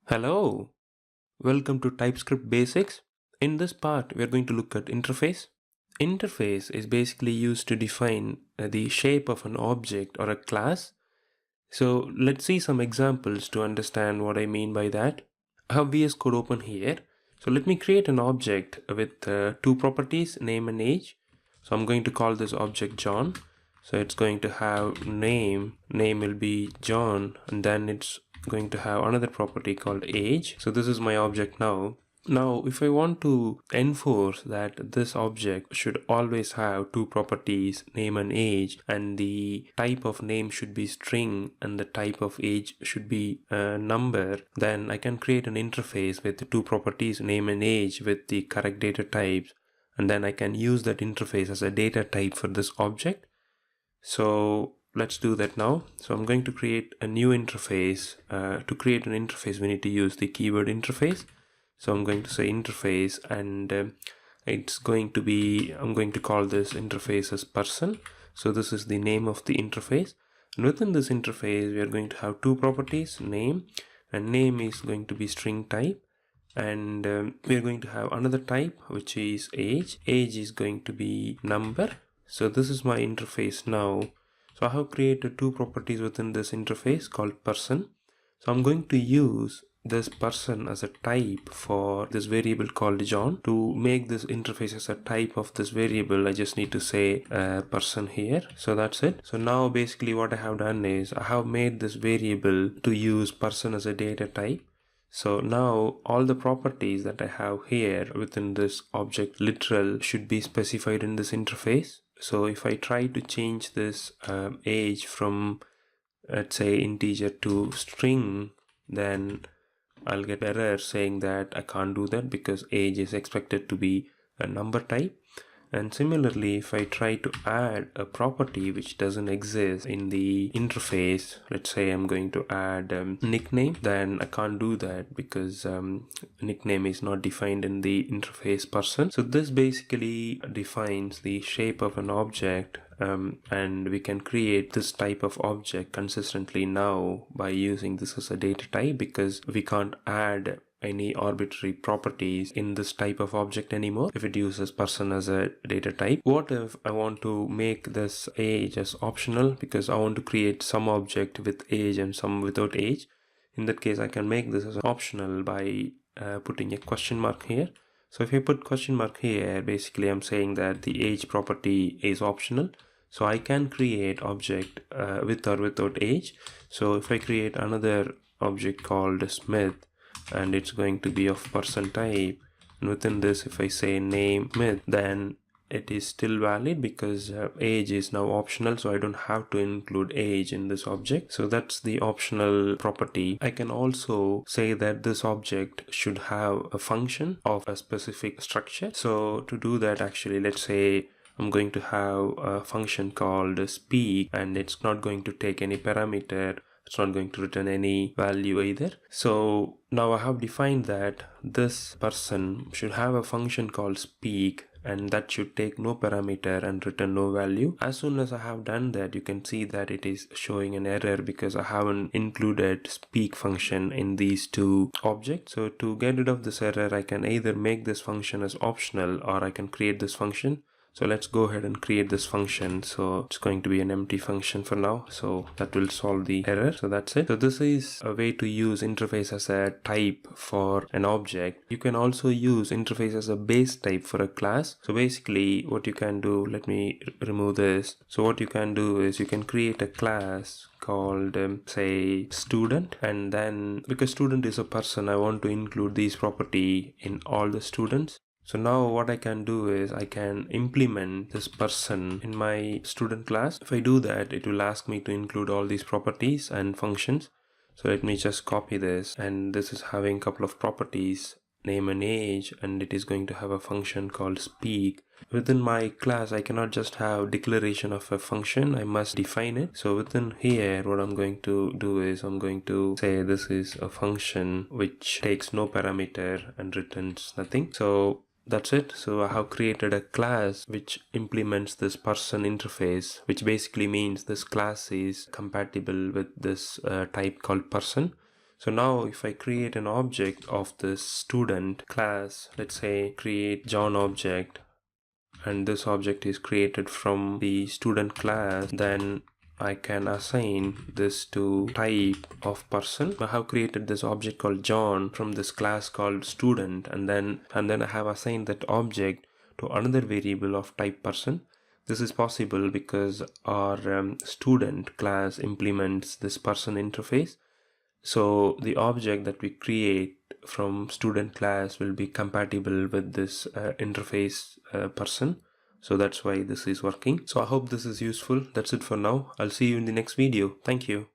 Hello, welcome to TypeScript Basics. In this part, we are going to look at interface. Interface is basically used to define the shape of an object or a class. So let's see some examples to understand what I mean by that. I have VS Code open here. So let me create an object with two properties, name and age. So I'm going to call this object John. So it's going to have name will be John, and then it's going to have another property called age. So this is my object now. Now, if I want to enforce that this object should always have two properties, name and age, and the type of name should be string and the type of age should be a number, then I can create an interface with the two properties, name and age, with the correct data types, and then I can use that interface as a data type for this object. So let's do that now. So I'm going to create a new interface. To create an interface, we need to use the keyword interface. So I'm going to say interface, and it's going to be, I'm going to call this interface as person. So this is the name of the interface. And within this interface, we are going to have two properties, name, and name is going to be string type. And we are going to have another type, which is age. Age is going to be number. So this is my interface now. So I have created two properties within this interface called person. So I'm going to use this person as a type for this variable called John. To make this interface as a type of this variable, I just need to say person here. So that's it. So now basically what I have done is I have made this variable to use person as a data type. So now all the properties that I have here within this object literal should be specified in this interface. So if I try to change this age from, let's say, integer to string, then I'll get error saying that I can't do that because age is expected to be a number type. And similarly, if I try to add a property which doesn't exist in the interface, let's say I'm going to add nickname, then I can't do that because nickname is not defined in the interface person. So this basically defines the shape of an object, and we can create this type of object consistently now by using this as a data type, because we can't add any arbitrary properties in this type of object anymore if it uses person as a data type. What if I want to make this age as optional, because I want to create some object with age and some without age? In that case, I can make this as optional by putting a question mark here. So if I put question mark here, basically I'm saying that the age property is optional. So I can create object with or without age. So if I create another object called Smith, and it's going to be of person type, and within this if I say name Smith, then it is still valid because age is now optional, so I don't have to include age in this object. So that's the optional property. I can also say that this object should have a function of a specific structure. So to do that, actually, let's say I'm going to have a function called speak, and it's not going to take any parameter. It's not going to return any value either. So now I have defined that this person should have a function called speak, and that should take no parameter and return no value. As soon as I have done that, you can see that it is showing an error because I haven't included speak function in these two objects. So to get rid of this error, I can either make this function as optional or I can create this function. So let's go ahead and create this function. So it's going to be an empty function for now. So that will solve the error. So that's it. So this is a way to use interface as a type for an object. You can also use interface as a base type for a class. So basically what you can do, let me remove this. So what you can do is you can create a class called say student, and then because student is a person, I want to include these property in all the students. So now what I can do is I can implement this person in my student class. If I do that, it will ask me to include all these properties and functions. So let me just copy this, and this is having a couple of properties, name and age, and it is going to have a function called speak. Within my class, I cannot just have declaration of a function, I must define it. So within here, what I'm going to do is I'm going to say this is a function which takes no parameter and returns nothing. So that's it. So I have created a class which implements this person interface, which basically means this class is compatible with this type called person. So now if I create an object of this student class, let's say create John object, and this object is created from the student class, then I can assign this to type of person. I have created this object called John from this class called student, and then I have assigned that object to another variable of type person. This is possible because our student class implements this person interface. So the object that we create from student class will be compatible with this interface person. So that's why this is working. So I hope this is useful. That's it for now. I'll see you in the next video. Thank you.